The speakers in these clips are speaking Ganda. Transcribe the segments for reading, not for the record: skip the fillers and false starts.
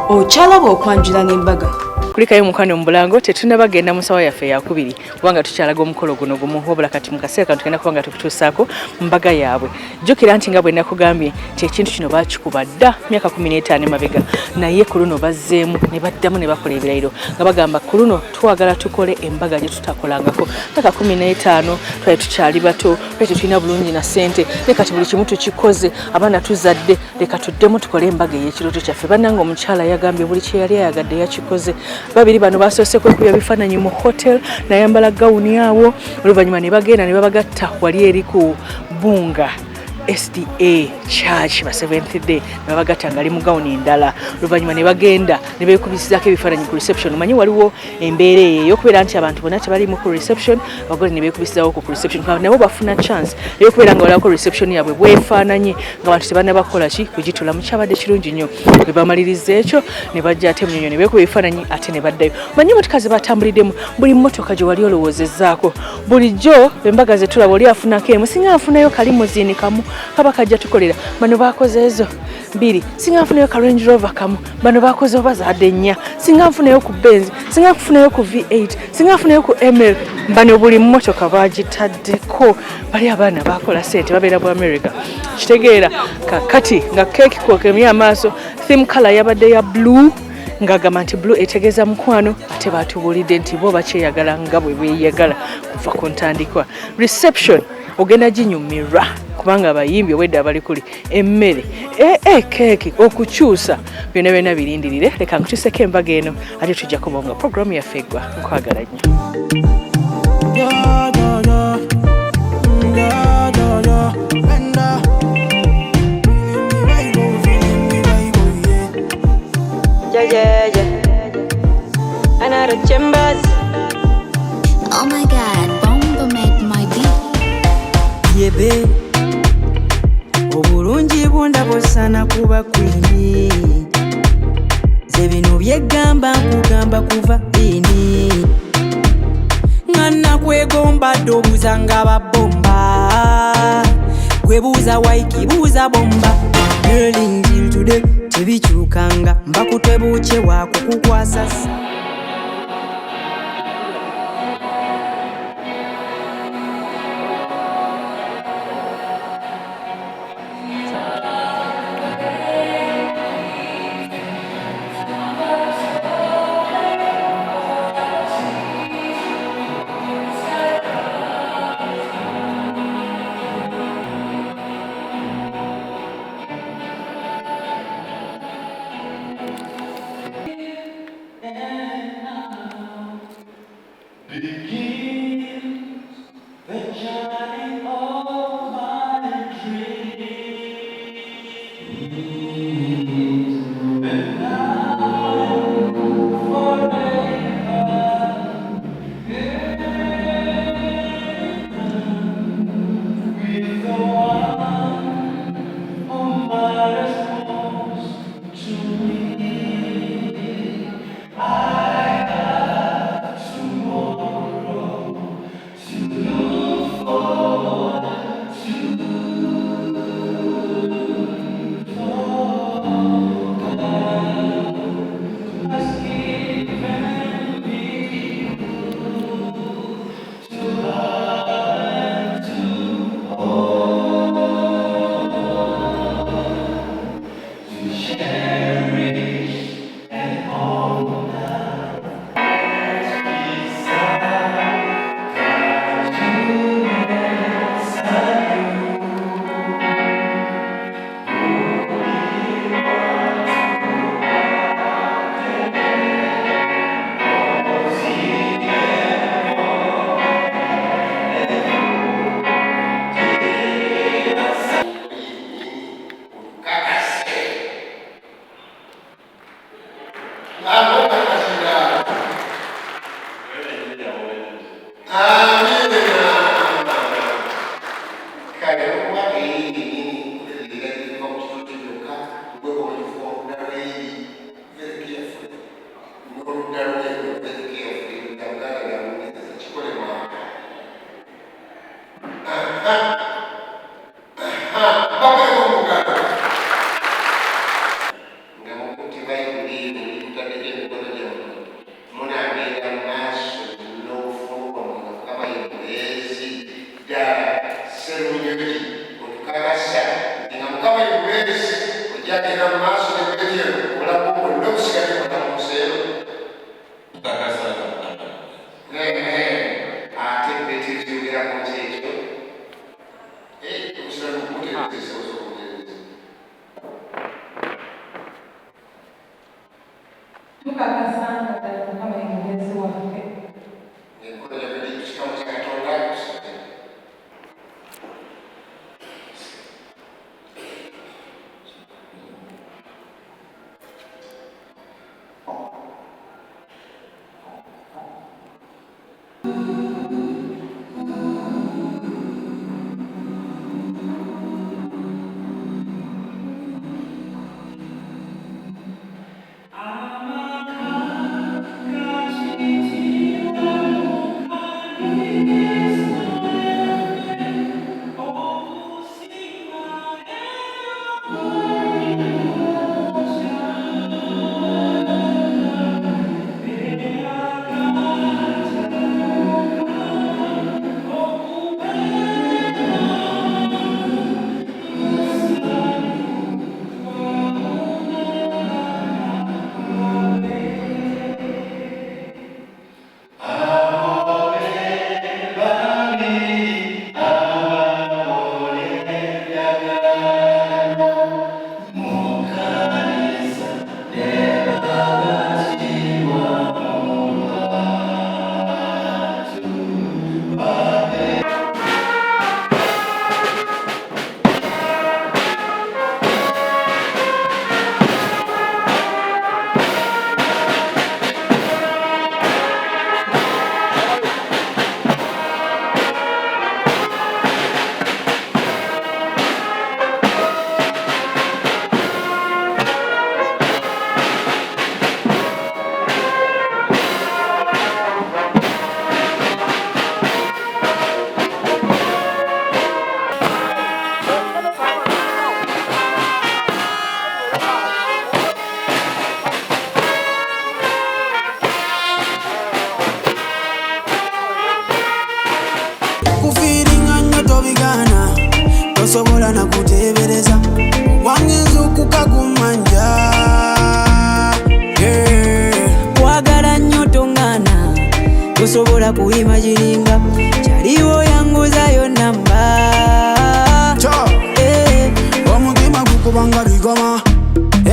Okyalaba okwanjula n'embaga. Kulikayo mukwano mubulango tetunabagenda musawa yaffe yakubiri kubanga tukyalaga omukolo guno gumu wabula kati mu kaseera kano tugenda kubanga tukutuusaako mbaga yaabwe. Jjukira nti nga bwe nakugambye nti ekintu kino baakikuba dda myaka 15 emabega naye ku luno bazzeemu ne baddamu ne bakola ebirayiro nga bagamba ku luno twagala tukole embaga gye tutakolangako myaka 15 twali tukyali bato twali tetulina bulungi na ssente ne kati buli kimu tukikoze abaana tuzadde leka tuddemu tukole embaga ey'ekirooto kyaffe. Bannange omukyala yagambye buli kye yali ayagadde yakikoze. Babiri bano basoose kwekubya bifaananyi mu hotel nayambala gawuni awo oluvannyuma ne bagenda ne babagatta wali eri ku Bunga SDA Church ba 7th day ne babagatta ngali mu gawuni ndala. Oluvannyuma ne bagenda ne beekubisizaako ebifaananyi ku reception. Manyi waliwo embeera eyo okubeera nti abantu bonna tebalimu ku reception bagole ne beekubisizawo ku reception nabo bafuna chance ey'okubeera nga walako reception yaabwe bwefaananye ng'abantu tebannabakola ki kugitula. Mukyabadde kirungi nnyo bwe bamaliriza ekyo ne bajja ate munyonyo ne beekuba ebifaananyi ate ne baddayo. Manyi motoka ze batambuliddemu buli mmotoka gye wali olowoozezzaako bulijjo embaga ze tulaba oli afunako emu singa afunayo kalimuzini kamu kaba kajja tukolera bano bakoze ezo 2 singa nfunayo ka Range Rover kamu bano bakoze obazadde 4 singa nfunayo ku Benz singa nfunayo ku V8 singa nfunayo ku ML bano buli mmotoka bagitaddeko bali abaana bakola sente babeera mu America kitegeera kakati nga keeki kwokemye amaaso theme color yabadde ya blue ngagamba nti blue etegeeza mukwano ate batubulidde nti bo bakyeyagala nga bwe beeyagala kuva ku ntandikwa. Reception ogenda ginyumirwa kubanga abayimbi obwedda bali kuli emmere keeki okukyusa byonna byonna birindirire. Leka nkukyuseko embaga eno ate tujja kubonga programu yaffe eggwa nkwagala nnyo. Yeah. Another chambers. Oh my God, Bomba made my beat. Yebe, obulungi bunda bosana kuba kwini. Zebino byegamba nkugamba kuva ini. Ngana kwegomba dobuza nga babomba. Kwebuza waiki buza bomba. Girl till today. Tebikyukanga mbakutwebuuke wakukukwasa. Nga mukuti bayibuli tosobola na kutebereza wangenza okukagumanja kwagala nnyo tongana tosobola kuyimagiringa kyaliwo yanguzayo namba omutima gukubanga bigoma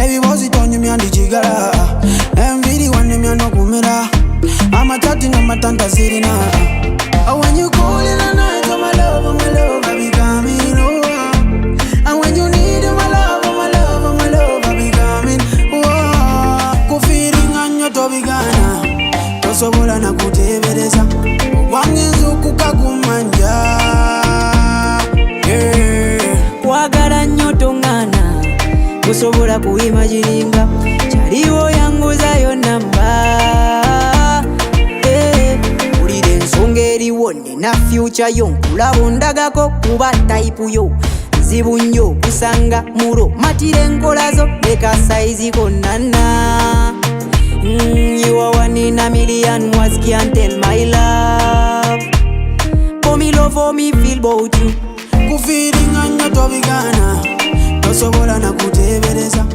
ebibozi tonyumya ndikigala enviri wanemya nokumera amatati namatanta zirina when you call in the night, oh my love, I be coming over. And when you need my love, I be coming over. Kufiring anyo tobigana, tosobola na kutebereza. Wangenzo kukagumanja, kwagala nnyo tongana, tosobola kuyimagiringa. Kyaliwo yanguzayo namba. Nsongeriwo nina future yo nkulaba ondagako kuba type yo zibu nnyo kusanga mulo matire enkola zo leka size konana you are one in a million words can't tell my love for me love for me feel about you kufiringa nnyo tobigana tosobola na kutebereza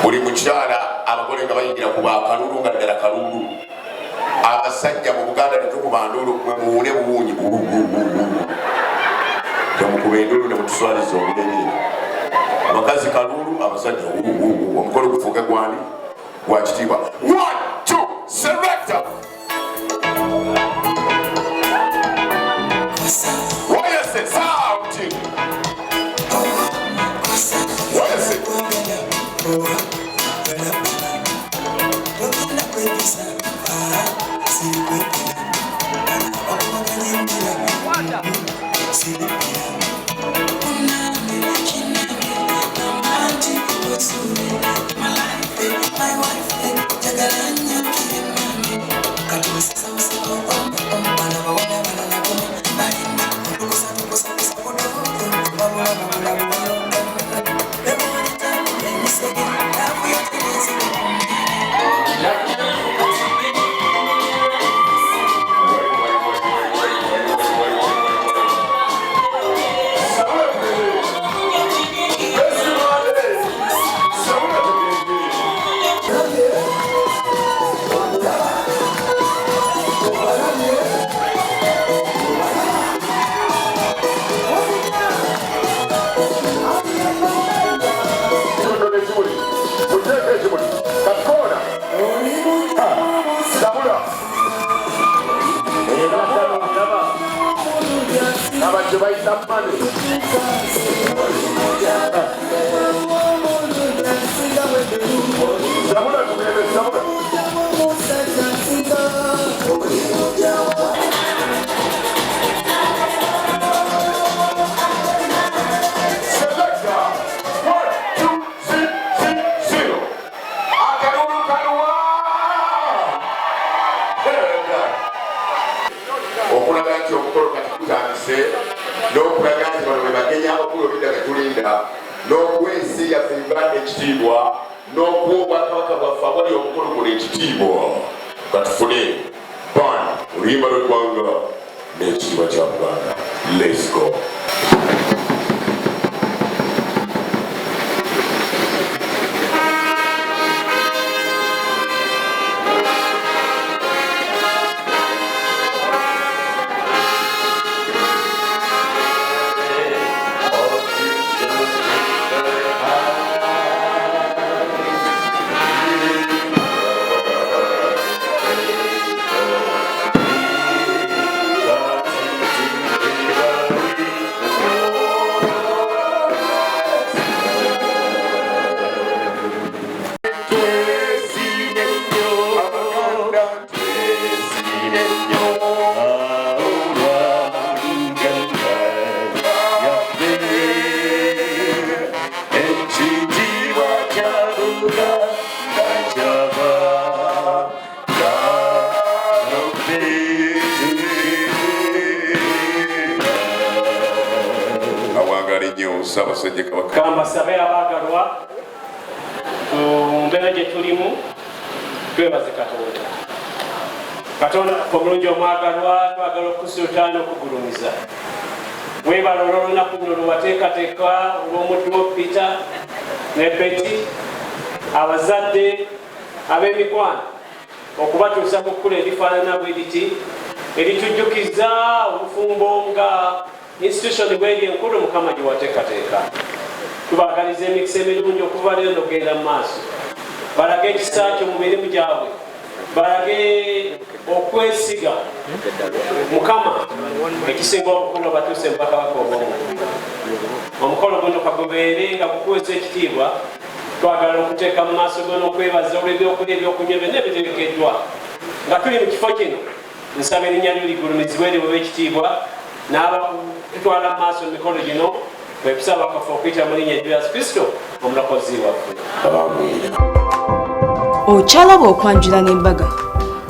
buli mukyala abagole nga bayingira ku bakalulu nga ddala kalulu abasajja mu Buganda netukuba ndulu muwune buwunyi temukube endulu ne mutuswaliza obulenyi abakazi kalulu abasajja omukolo gufuuke gwani gwa kitiibwa 1 2 selector wayase sauti wayase Let's go. Kamba sabe abagalwa mbeera gye tulimu twebaze Katonda. Katonda omulungi omwagalwa twagala okusultaana okugulumiza. Weebala olw'olunaku luno lwewateekateeka olw'omuddu wo Peter ne Betty abazadde ab'emikwano okubatuusa ku kkula erifaanana bwe liti eritujjukiza obufumbo nga institution bweri enkulu Mukama gye wateekateeka. Tubagaliza emikisa emirungi okuva leero n'okugenda mu maaso. Balage ekisa kyo mu mirimu gyabwe, balage okwesiga Mukama ekisinga obukulu batuuse mpaka bakoobamu omukolo guno kagubeere nga gukuweza ekitiibwa twagala okuteeka mu maaso gona okwebaza olw'ebyokulya ebyokunywa byonna ebitegekeddwa nga tuli mu kifo kino nsaba erinnya lyo ligulumizibwe eriweebwa ekitiibwa n'abatutwala mu maaso mu mikolo gino kwe kusaba kafe okuyita mu linnya lya Yesu Kristo omulakozi waffe. Okyalaba okwanjula n'embaga.